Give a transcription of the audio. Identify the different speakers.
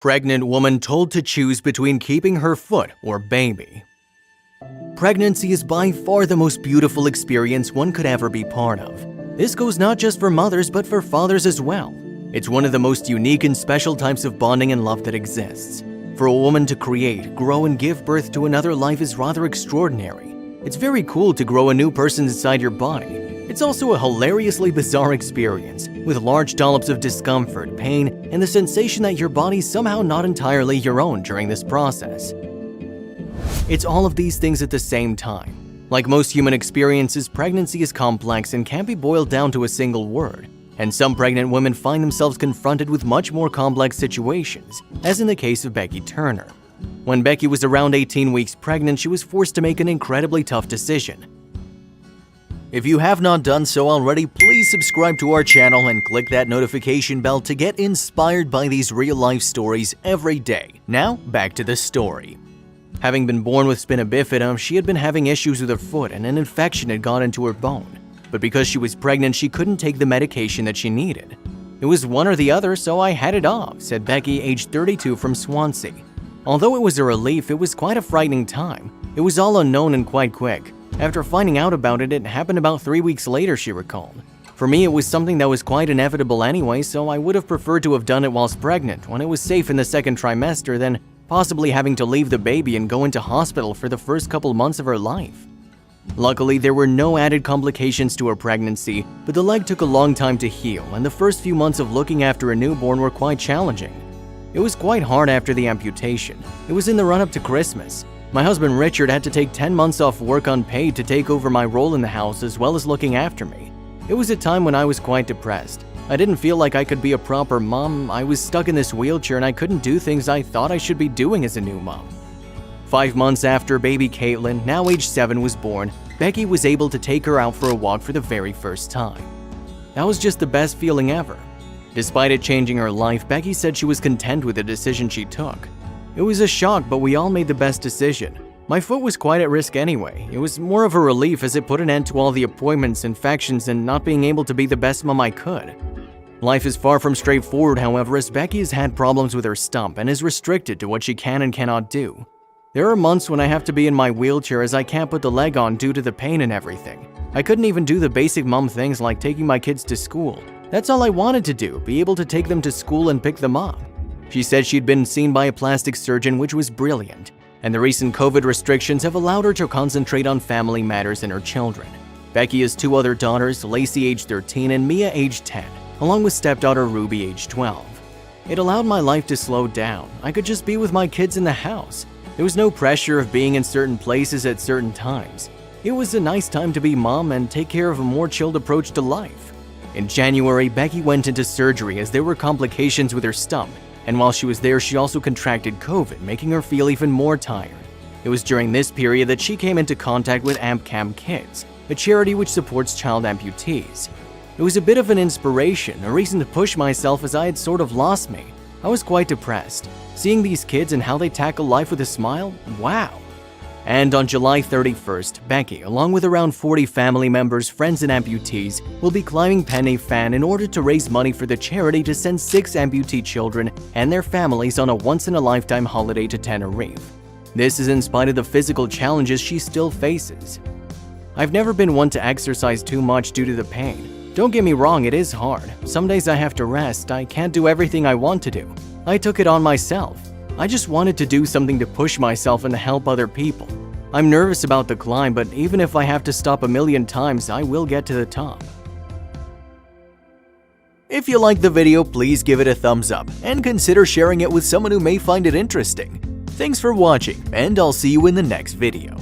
Speaker 1: Pregnant woman told to choose between keeping her foot or baby. Pregnancy is by far the most beautiful experience one could ever be part of. This goes not just for mothers but for fathers as well. It's one of the most unique and special types of bonding and love that exists. For a woman to create, grow, and give birth to another life is rather extraordinary. It's very cool to grow a new person inside your body. It's also a hilariously bizarre experience, with large dollops of discomfort, pain, and the sensation that your body's somehow not entirely your own during this process. It's all of these things at the same time. Like most human experiences, pregnancy is complex and can't be boiled down to a single word, and some pregnant women find themselves confronted with much more complex situations, as in the case of Becky Turner. When Becky was around 18 weeks pregnant, she was forced to make an incredibly tough decision. If you have not done so already, please subscribe to our channel and click that notification bell to get inspired by these real-life stories every day. Now, back to the story. Having been born with spina bifida, she had been having issues with her foot and an infection had got into her bone. But because she was pregnant, she couldn't take the medication that she needed. It was one or the other, so I had it off, said Becky, age 32, from Swansea. Although it was a relief, it was quite a frightening time. It was all unknown and quite quick. After finding out about it, it happened about 3 weeks later, she recalled. For me, it was something that was quite inevitable anyway, so I would have preferred to have done it whilst pregnant, when it was safe in the second trimester, than possibly having to leave the baby and go into hospital for the first couple months of her life. Luckily, there were no added complications to her pregnancy, but the leg took a long time to heal, and the first few months of looking after a newborn were quite challenging. It was quite hard after the amputation. It was in the run-up to Christmas. My husband Richard had to take 10 months off work unpaid to take over my role in the house as well as looking after me. It was a time when I was quite depressed. I didn't feel like I could be a proper mom. I was stuck in this wheelchair and I couldn't do things I thought I should be doing as a new mom. 5 months after baby Caitlyn, now age 7, was born, Becky was able to take her out for a walk for the very first time. That was just the best feeling ever. Despite it changing her life, Becky said she was content with the decision she took. It was a shock, but we all made the best decision. My foot was quite at risk anyway. It was more of a relief as it put an end to all the appointments, infections, and not being able to be the best mom I could. Life is far from straightforward, however, as Becky has had problems with her stump and is restricted to what she can and cannot do. There are months when I have to be in my wheelchair as I can't put the leg on due to the pain and everything. I couldn't even do the basic mom things like taking my kids to school. That's all I wanted to do, be able to take them to school and pick them up. She said she'd been seen by a plastic surgeon, which was brilliant, and the recent COVID restrictions have allowed her to concentrate on family matters and her children. Becky has 2 other daughters, Lacey age 13 and Mia age 10, along with stepdaughter Ruby age 12. It allowed my life to slow down. I could just be with my kids in the house. There was no pressure of being in certain places at certain times. It was a nice time to be mom and take care of a more chilled approach to life. In January, Becky went into surgery as there were complications with her stump, and while she was there, she also contracted COVID, making her feel even more tired. It was during this period that she came into contact with AmpCam Kids, a charity which supports child amputees. It was a bit of an inspiration, a reason to push myself as I had sort of lost me. I was quite depressed. Seeing these kids and how they tackle life with a smile, wow. And on July 31st, Becky, along with around 40 family members, friends, and amputees, will be climbing Pen Fan in order to raise money for the charity to send 6 amputee children and their families on a once-in-a-lifetime holiday to Tenerife. This is in spite of the physical challenges she still faces. I've never been one to exercise too much due to the pain. Don't get me wrong, it is hard. Some days I have to rest. I can't do everything I want to do. I took it on myself. I just wanted to do something to push myself and to help other people. I'm nervous about the climb, but even if I have to stop a million times, I will get to the top. If you liked the video, please give it a thumbs up and consider sharing it with someone who may find it interesting. Thanks for watching, and I'll see you in the next video.